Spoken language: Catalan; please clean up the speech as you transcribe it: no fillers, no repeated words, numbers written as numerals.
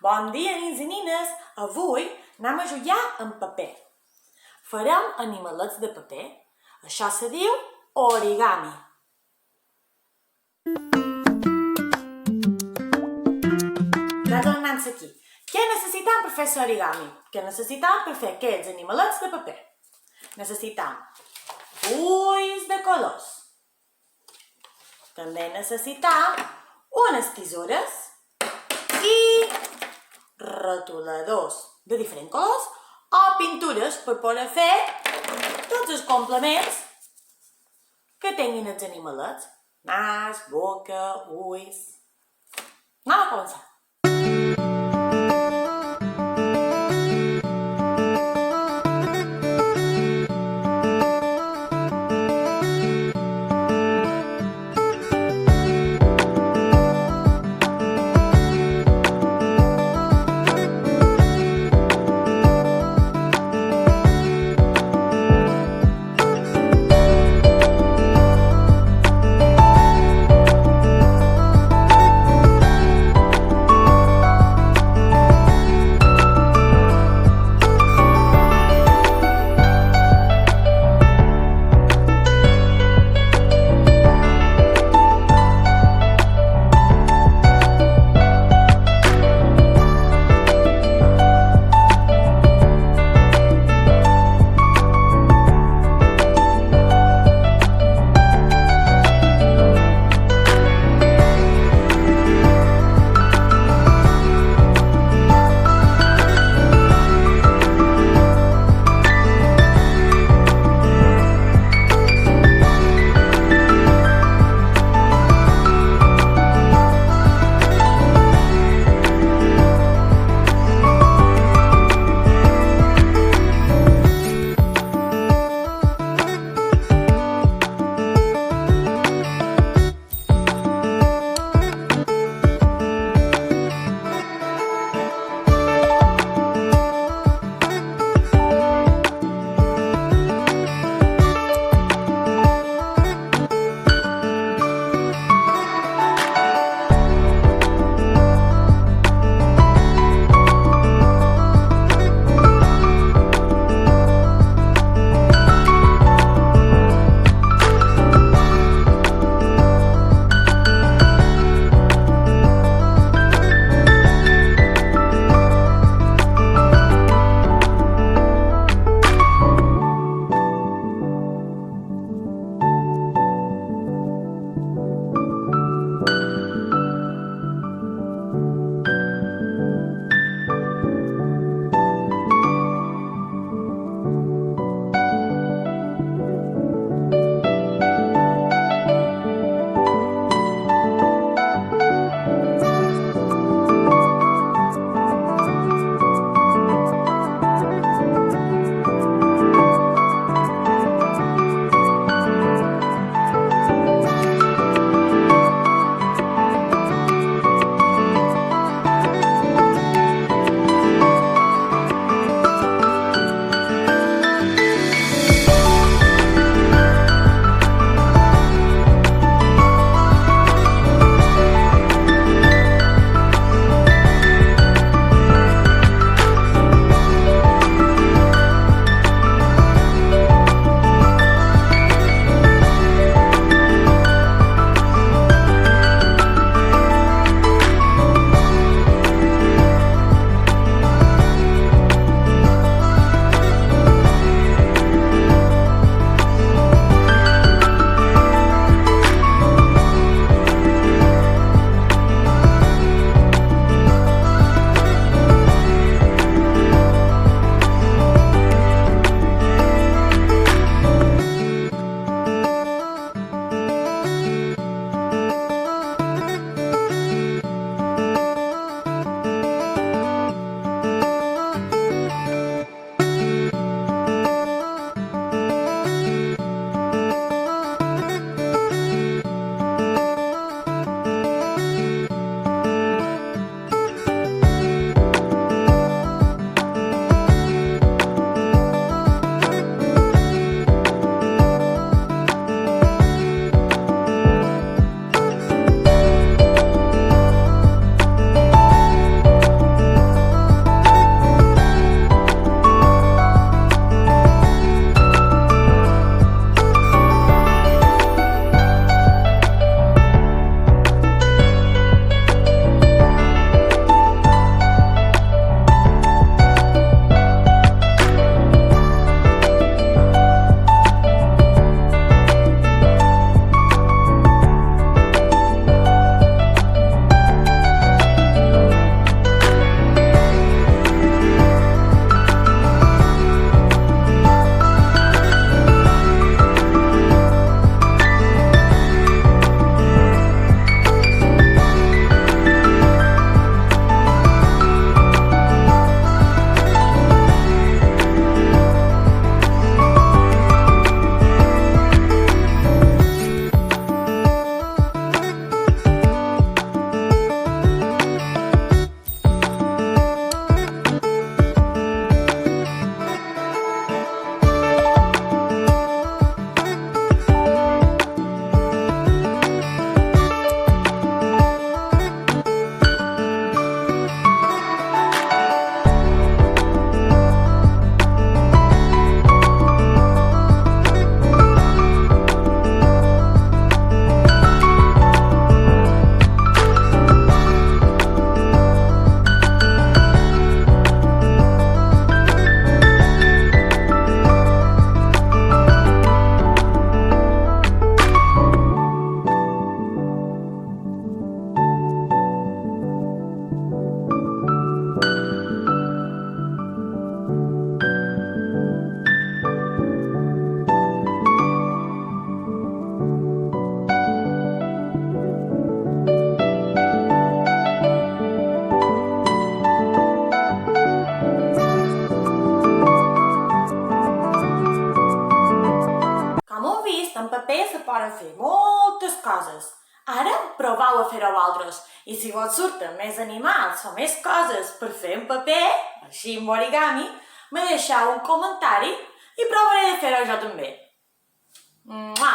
Bon dia, nins i nines! Avui anem a jugar amb paper. Farem animalets de paper. Això se diu origami. Retornant aquí. Què necessitem per fer l'origami? Què necessitem per fer aquests animalets de paper? Necessitem fulls de colors. També necessitem unes tisores i retoladors de diferents colors o pintures per poder fer tots els complements que tinguin els animalets. Nas, boca, ulls... Anem a començar. paper se poden fer moltes coses. Ara proveu a fer-ho vosaltres. I si vos surten més animals o més coses per fer en paper, així amb origami, me deixeu un comentari i provaré de fer-ho jo també. Mua!